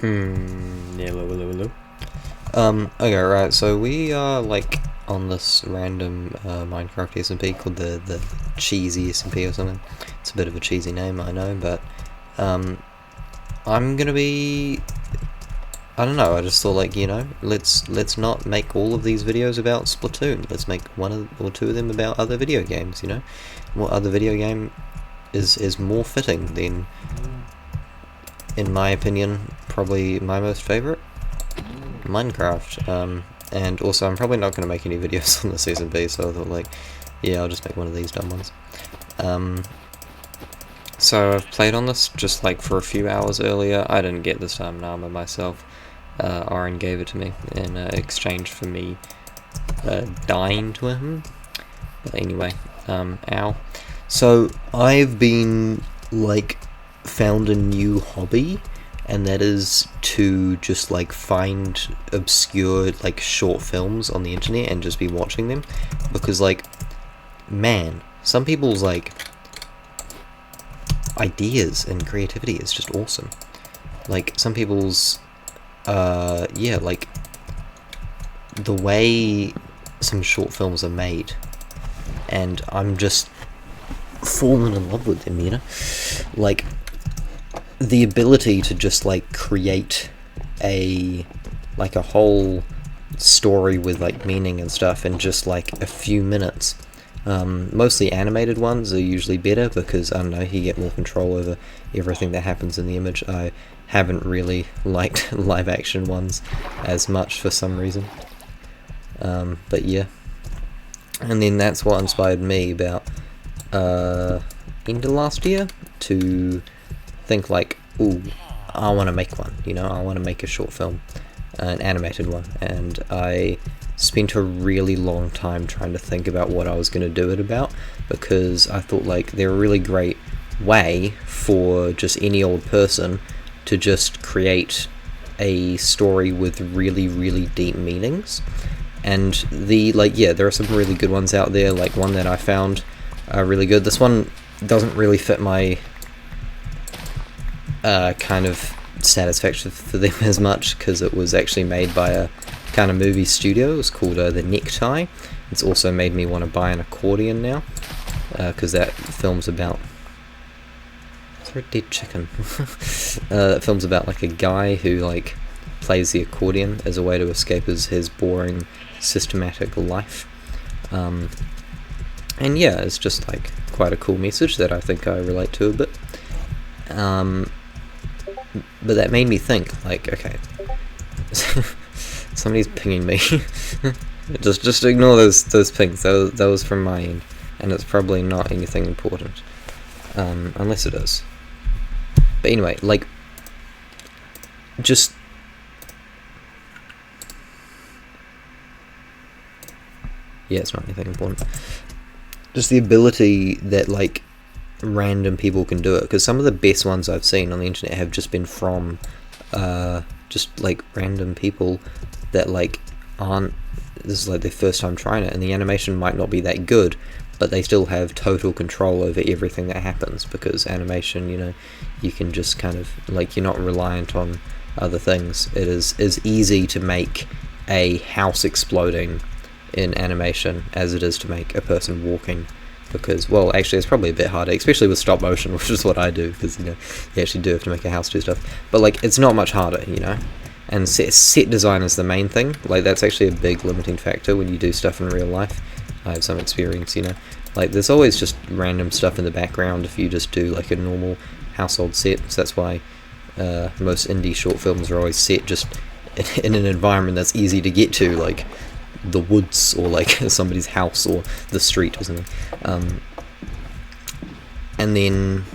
Yeah, hello. Okay, right, so we are, like, on this random Minecraft SMP called the Cheesy SMP or something. It's a bit of a cheesy name, I know, but, I'm gonna be... I don't know, I just thought, like, let's not make all of these videos about Splatoon. Let's make or two of them about other video games, you know? What other video game is more fitting than, in my opinion, probably my most favorite? Minecraft. And also, I'm probably not going to make any videos on the Season B, so I thought, like, yeah, I'll just make one of these dumb ones. So I've played on this just, like, for a few hours earlier. I didn't get this armor myself. Oren gave it to me in exchange for me dying to him. But anyway, ow. So, I've been, like, found a new hobby, and that is to just, like, find obscure, like, short films on the internet and just be watching them, because, like, man, some people's, like, ideas and creativity is just awesome. Like, some people's, yeah, like, the way some short films are made, and I'm just falling in love with them, you know? Like, the ability to just, like, create a whole story with, like, meaning and stuff in just, like, a few minutes. Mostly animated ones are usually better because, I don't know, you get more control over everything that happens in the image. I haven't really liked live action ones as much for some reason. But yeah. And then that's what inspired me about end of last year to think, like, ooh, I want to make one, you know, I want to make a short film, an animated one, and I spent a really long time trying to think about what I was going to do it about, because I thought, like, they're a really great way for just any old person to just create a story with really, really deep meanings. And there are some really good ones out there. Like, one that I found really good. This one doesn't really fit my kind of satisfaction for them as much, because it was actually made by a kind of movie studio. It's called The Necktie. It's also made me want to buy an accordion now, because that film's about... Is there a dead chicken? That film's about, like, a guy who, like, plays the accordion as a way to escape his boring systematic life. And yeah, it's just, like, quite a cool message that I think I relate to a bit. But that made me think, like, okay, somebody's pinging me. just ignore those pings. That was from my end, and it's probably not anything important, unless it is. But anyway, like, just... yeah, it's not anything important. Just the ability that, like, random people can do it, because some of the best ones I've seen on the internet have just been from just, like, random people that, like, aren't... this is, like, their first time trying it, and the animation might not be that good, but they still have total control over everything that happens, because animation, you know, you can just kind of, like, you're not reliant on other things. It is easy to make a house exploding in animation as it is to make a person walking, because, well, actually it's probably a bit harder, especially with stop motion, which is what I do, because, you know, you actually do have to make a house do stuff, but, like, it's not much harder, you know. And set design is the main thing. Like, that's actually a big limiting factor when you do stuff in real life. I have some experience, you know. Like, there's always just random stuff in the background if you just do, like, a normal household set, so that's why most indie short films are always set just in an environment that's easy to get to, like the woods, or, like, somebody's house, or the street or something. And then...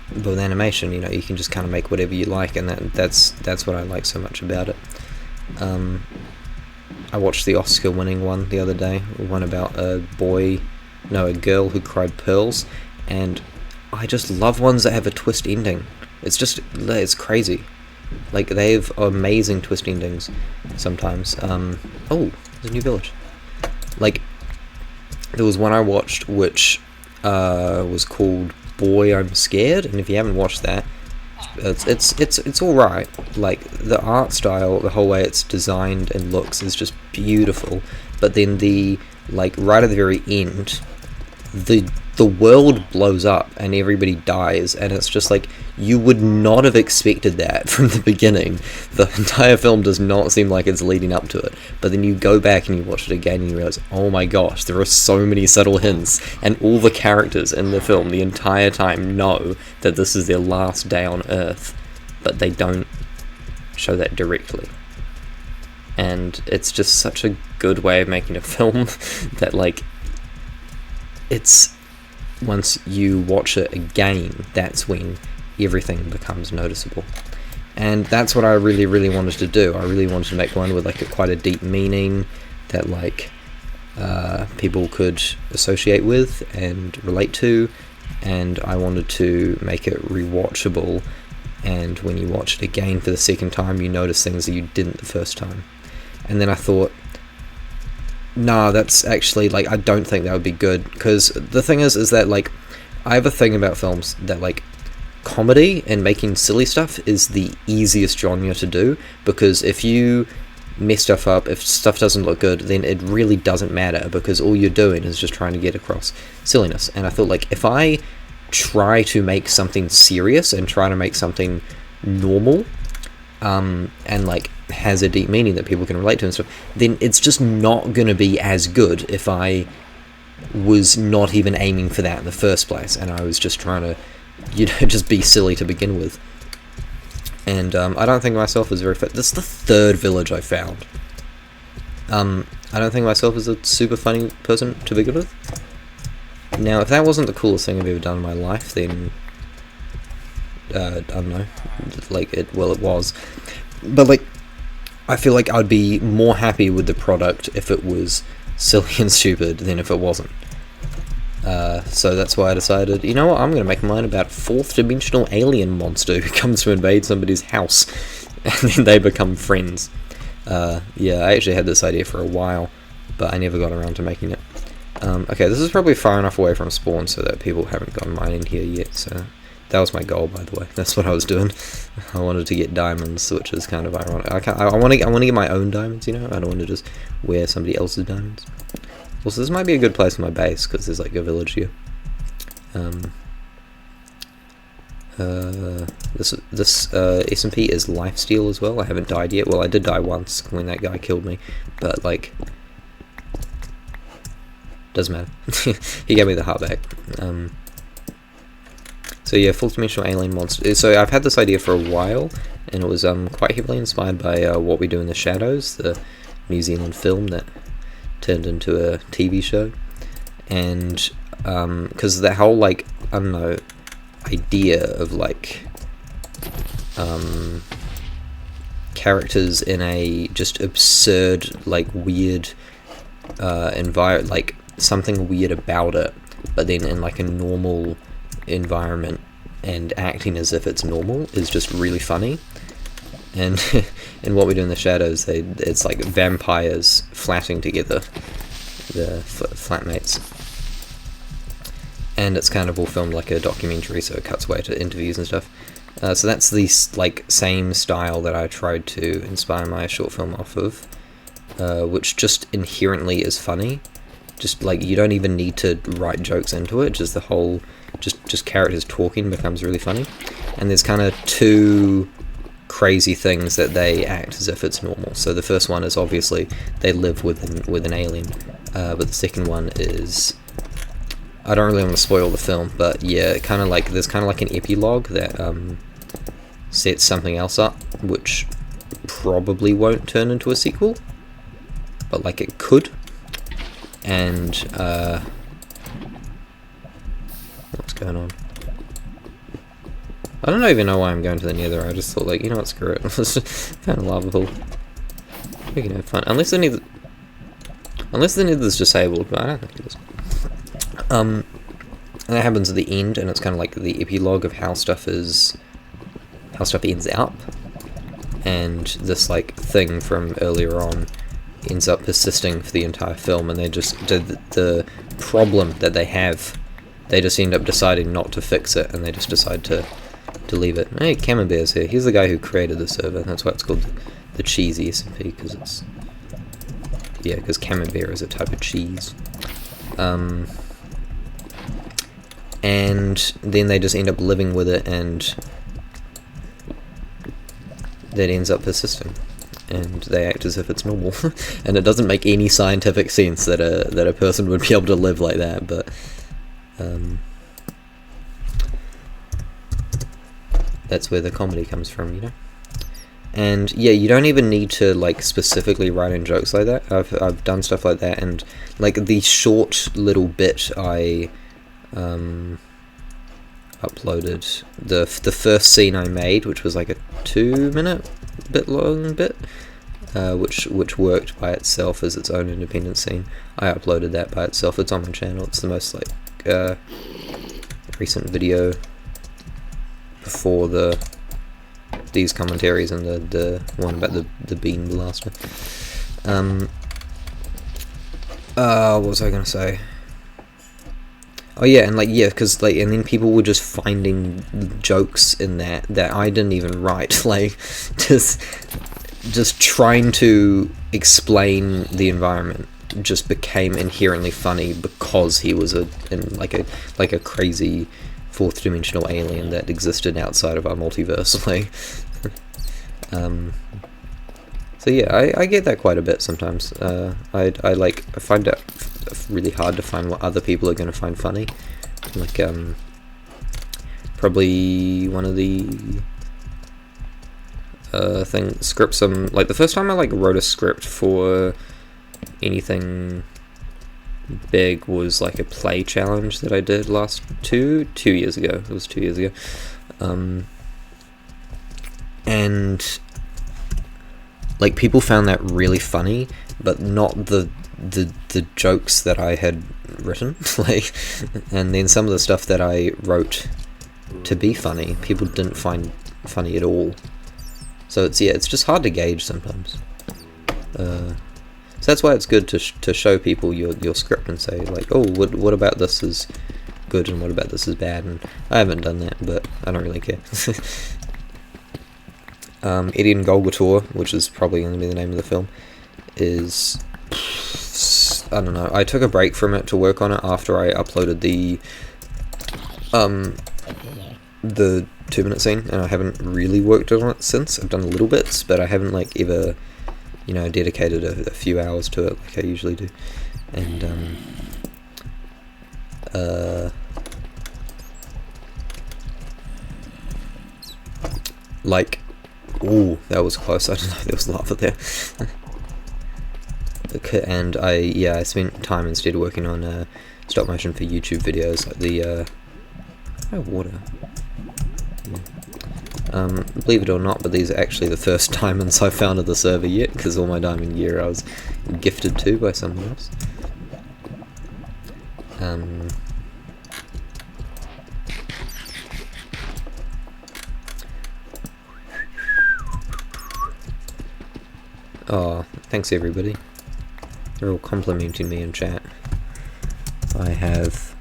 but with animation, you know, you can just kind of make whatever you like, and that's what I like so much about it. I watched the Oscar-winning one the other day, one about a girl who cried pearls, and I just love ones that have a twist ending. It's crazy. Like, they have amazing twist endings sometimes. Oh, there's a new village. Like, there was one I watched which was called Boy, I'm Scared, and if you haven't watched that, It's all right. Like the art style, the whole way it's designed and looks is just beautiful. But then right at the very end, the world blows up and everybody dies, and it's just like, you would not have expected that from the beginning. The entire film does not seem like it's leading up to it, but then you go back and you watch it again and you realize, oh my gosh, there are so many subtle hints, and all the characters in the film the entire time know that this is their last day on Earth, but they don't show that directly. And it's just such a good way of making a film that, like, it's, once you watch it again, that's when everything becomes noticeable. And that's what I really, really wanted to do. I really wanted to make one with like quite a deep meaning that like people could associate with and relate to, and I wanted to make it rewatchable, and when you watch it again for the second time you notice things that you didn't the first time. And then I thought, nah, that's actually, like, I don't think that would be good, because the thing is that, like, I have a thing about films that, like, comedy and making silly stuff is the easiest genre to do, because if you mess stuff up, if stuff doesn't look good, then it really doesn't matter, because all you're doing is just trying to get across silliness. And I thought, like, if I try to make something serious and try to make something normal, and like has a deep meaning that people can relate to and stuff, then it's just not going to be as good if I was not even aiming for that in the first place, and I was just trying to, just be silly to begin with. And I don't think of myself as very fit. This is the third village I found. I don't think of myself as a super funny person to begin with. Now, if that wasn't the coolest thing I've ever done in my life, then I don't know, like, it was, but like, I feel like I'd be more happy with the product if it was silly and stupid than if it wasn't. So that's why I decided, you know what, I'm going to make mine about a fourth dimensional alien monster who comes to invade somebody's house, and then they become friends. Yeah, I actually had this idea for a while, but I never got around to making it. Okay, this is probably far enough away from spawn so that people haven't gotten mine in here yet, so that was my goal, by the way. That's what I was doing. I wanted to get diamonds, which is kind of ironic. I want to get my own diamonds, you know? I don't want to just wear somebody else's diamonds. Also, this might be a good place for my base, because there's like a village here. This SMP is lifesteal as well. I haven't died yet. Well, I did die once when that guy killed me, but like, doesn't matter. He gave me the heart back. So yeah, fourth dimensional alien monster. So I've had this idea for a while, and it was quite heavily inspired by What We Do in the Shadows, the New Zealand film that turned into a TV show. And because that whole, like, I don't know, idea of like characters in a just absurd, like, weird environment, like something weird about it, but then in like a normal environment and acting as if it's normal is just really funny. And in What We Do in the Shadows, it's like vampires flatting together, the flatmates, and it's kind of all filmed like a documentary, so it cuts away to interviews and stuff. So that's the like same style that I tried to inspire my short film off of, which just inherently is funny. Just like, you don't even need to write jokes into it, just the whole just characters talking becomes really funny. And there's kind of two crazy things that they act as if it's normal. So the first one is obviously they live with an alien, but the second one is, I don't really want to spoil the film, but yeah, kind of like, there's kind of like an epilogue that sets something else up, which probably won't turn into a sequel, but like it could. And what's going on? I don't even know why I'm going to the Nether. I just thought, like, you know what, screw it. It's just kind of lava pool. We can have fun, unless the Nether's disabled, but I don't think it is. And that happens at the end, and it's kind of like the epilogue of how stuff ends up, and this like thing from earlier on ends up persisting for the entire film, and they just the problem that they have, they just end up deciding not to fix it, and they just decide to leave it. Hey, Camembert's here. He's the guy who created the server. That's why it's called the cheesy SMP, because it's... yeah, because Camembert is a type of cheese. And then they just end up living with it, and that ends up persisting. And they act as if it's normal. And it doesn't make any scientific sense that a person would be able to live like that, but... that's where the comedy comes from, you know? And yeah, you don't even need to like specifically write in jokes like that. I've done stuff like that, and like the short little bit I uploaded, the first scene I made, which was like a 2-minute long bit, which worked by itself as its own independent scene. I uploaded that by itself. It's on my channel. It's the most like recent video before these commentaries and the one about the bean blaster. What was I gonna say? Oh yeah, and like, yeah, because like, and then people were just finding jokes in that I didn't even write, like just trying to explain the environment just became inherently funny because he was like a crazy fourth dimensional alien that existed outside of our multiverse. Like, so yeah, I get that quite a bit sometimes. I find it really hard to find what other people are going to find funny. Like, probably one of the scripts, like the first time I like wrote a script for anything big was like a play challenge that I did last two years ago. It was 2 years ago. And like people found that really funny, but not the jokes that I had written. Like, and then some of the stuff that I wrote to be funny, people didn't find funny at all. So it's just hard to gauge sometimes. So that's why it's good to show people your script and say like, oh, what about this is good and what about this is bad. And I haven't done that, but I don't really care. Eddie and Golgator, which is probably going to be the name of the film, is, I don't know, I took a break from it to work on it after I uploaded the 2-minute scene, and I haven't really worked on it since. I've done little bits, but I haven't like ever, you know, dedicated a few hours to it like I usually do. And like, ooh, that was close. I don't know if there was lava there. Okay, and I spent time instead working on stop motion for YouTube videos, like the water. Yeah. Believe it or not, but these are actually the first diamonds I found of the server yet, because all my diamond gear I was gifted to by someone else. Oh, thanks everybody. They're all complimenting me in chat. I have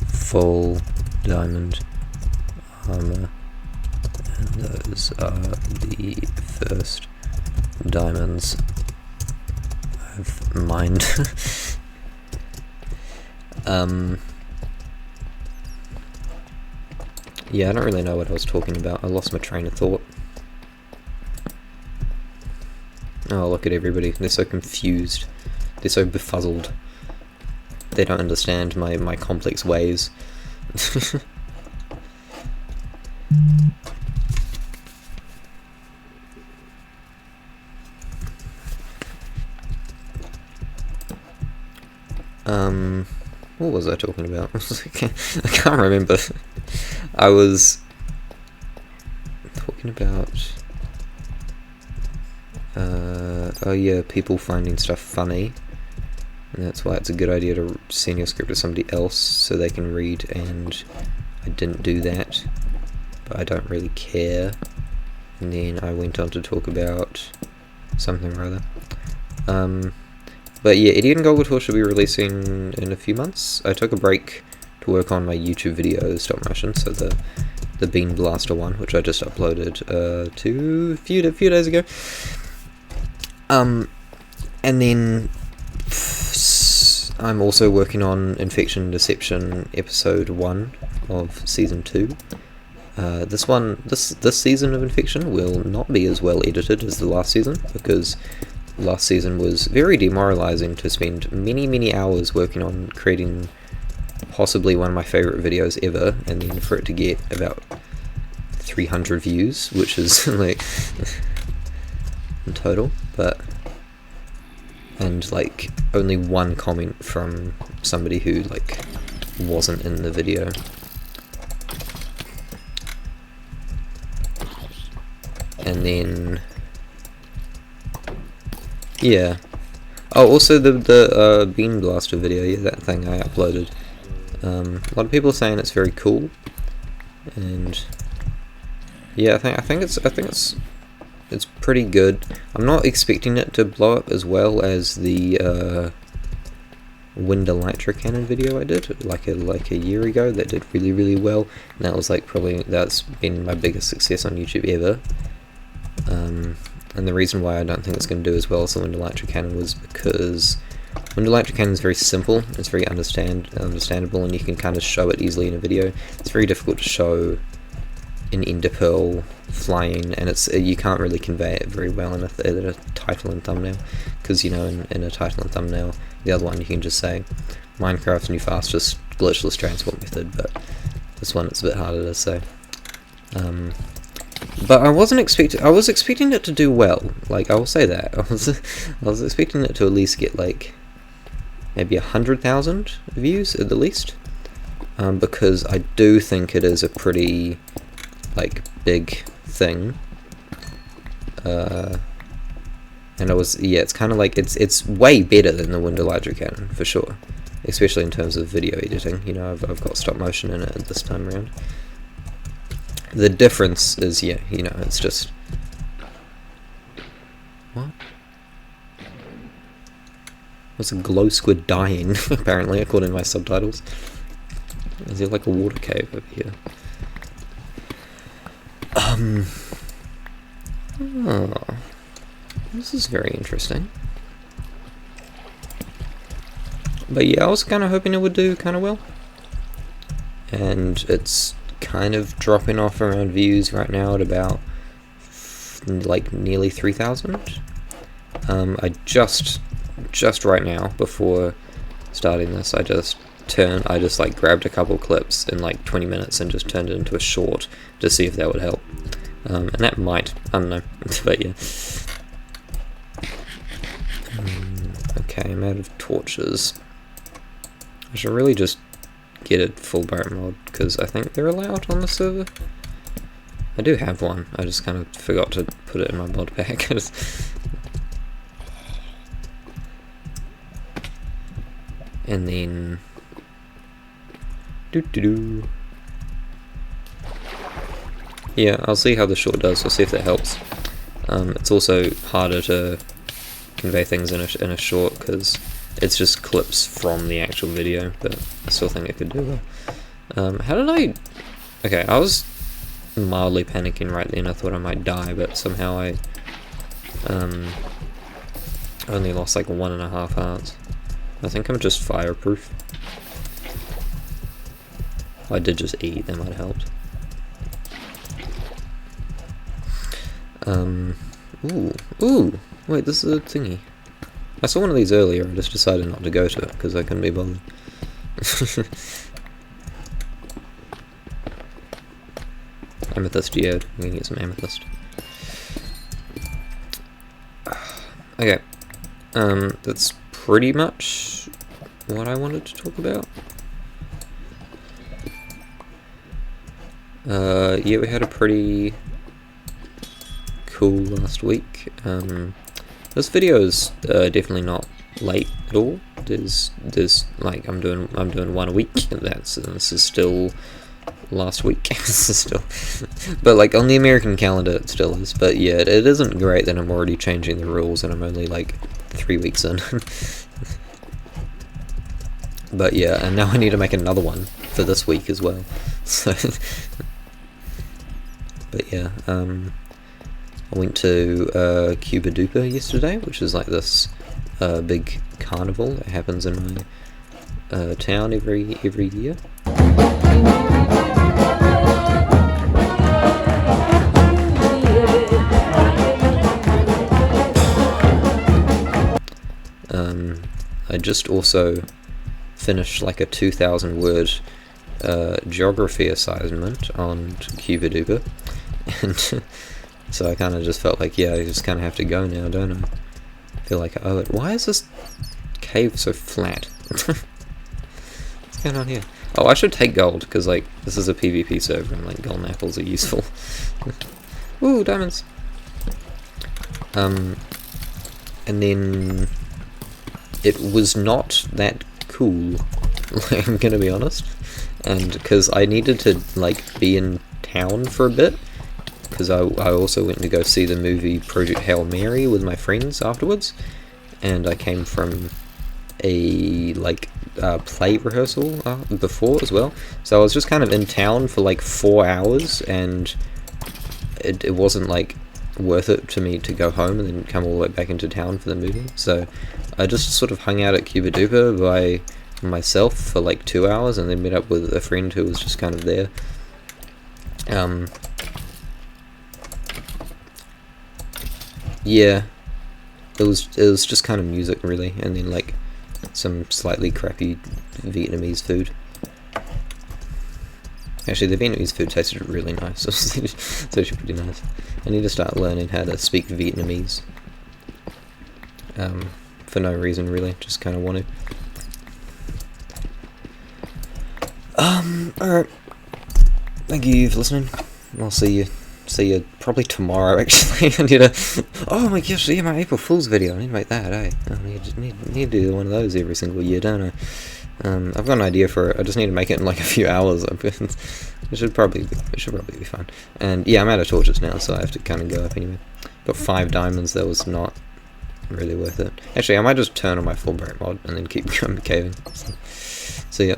full diamond armor, and those are the first diamonds I've mined. Yeah, I don't really know what I was talking about. I lost my train of thought. Oh, look at everybody. They're so confused. They're so befuzzled. They don't understand my complex ways. What was I talking about? I can't remember. I was talking about... oh yeah, people finding stuff funny, and that's why it's a good idea to send your script to somebody else so they can read, and I didn't do that, but I don't really care. And then I went on to talk about something or other. But yeah, Eddie and Golgator should be releasing in a few months. I took a break to work on my YouTube videos stop motion, so the Bean Blaster one, which I just uploaded a few days ago. And then I'm also working on Infection Deception episode 1 of season 2. This season of Infection will not be as well edited as the last season, because last season was very demoralizing to spend many hours working on creating possibly one of my favorite videos ever, and then for it to get about 300 views, which is like in total, and like only one comment from somebody who like wasn't in the video. And then yeah. Oh, also the Bean Blaster video, yeah, that thing I uploaded. A lot of people are saying it's very cool, and yeah, I think it's pretty good. I'm not expecting it to blow up as well as the Wind Elytra Cannon video I did like a year ago. That did really well, and that was like that's been my biggest success on YouTube ever. And the reason why I don't think it's going to do as well as the Wind Elytra Cannon was because Wind Elytra Cannon is very simple, it's very understandable, and you can kind of show it easily in a video. It's very difficult to show an Ender Pearl flying, and you can't really convey it very well in a title and thumbnail, because you know in a title and thumbnail, the other one you can just say Minecraft's new fastest glitchless transport method, but this one it's a bit harder to say. But I was expecting it to do well, like I will say that. I was expecting it to at least get like maybe 100,000 views at the least, because I do think it is a pretty like big thing. And it's kind of like it's way better than the Wind Elytra Cannon for sure, especially in terms of video editing. You know, I've got stop motion in it this time around. The difference is, yeah, you know, it's just... What? There's a glow squid dying, apparently, according to my subtitles. Is there like a water cave over here? Oh, this is very interesting. But yeah, I was kind of hoping it would do kind of well. And it's kind of dropping off around views right now at about like nearly 3,000. I just right now before starting this, I just like grabbed a couple clips in like 20 minutes and just turned it into a short to see if that would help, and that might, I don't know. But yeah. Okay, I'm out of torches. I should really just get a full barrett mod, because I think they're allowed on the server. I do have one, I just kind of forgot to put it in my mod pack. And then yeah, I'll see how the short does, I'll see if that helps. It's also harder to convey things in a short, because it's just clips from the actual video, but I still think it could do well. How did I... Okay, I was mildly panicking right then, I thought I might die, but somehow I only lost like 1.5 hearts. I think I'm just fireproof. I did just eat, that might have helped. Ooh, wait, this is a thingy. I saw one of these earlier, I just decided not to go to it because I couldn't be bothered. Amethyst, yeah, I'm gonna get some amethyst. Okay, that's pretty much what I wanted to talk about. Yeah, we had a pretty cool last week. This video is definitely not late at all. There's like I'm doing one a week, and this is still last week. This is still, but like on the American calendar it still is. But yeah, it isn't great that I'm already changing the rules and I'm only like 3 weeks in. But yeah, and now I need to make another one for this week as well. So But yeah, I went to Cuba Duper yesterday, which is like this big carnival that happens in my town every year. I just also finished like a 2,000 word geography assignment on Cuba Duper, and so I kind of just felt like, yeah, I just kind of have to go now, don't I? I feel like I owe it. Why is this cave so flat? What's going on here? Oh, I should take gold, because like this is a PvP server and like golden apples are useful. Ooh, diamonds! And then it was not that cool, like, I'm gonna be honest, and because I needed to like be in town for a bit, because I also went to go see the movie Project Hail Mary with my friends afterwards, and I came from a like play rehearsal before as well, so I was just kind of in town for like 4 hours, and it wasn't like worth it to me to go home and then come all the way back into town for the movie. So I just sort of hung out at Cuba Duper by myself for like 2 hours, and then met up with a friend who was just kind of there. Yeah, it was just kind of music really, and then like some slightly crappy Vietnamese food. Actually, the Vietnamese food tasted really nice. It's actually pretty nice. I need to start learning how to speak Vietnamese. For no reason really, just kind of want to. Alright. Thank you for listening. I'll see you probably tomorrow, actually. I need to... Oh my gosh, yeah, my April Fool's video. I need to make that, eh? I need to do one of those every single year, don't I? I've got an idea for it. I just need to make it in like a few hours. It should probably be fun. And yeah, I'm out of torches now, so I have to kind of go up anyway. Got 5 diamonds. That was not really worth it. Actually, I might just turn on my full bright mod and then keep caving. So yeah.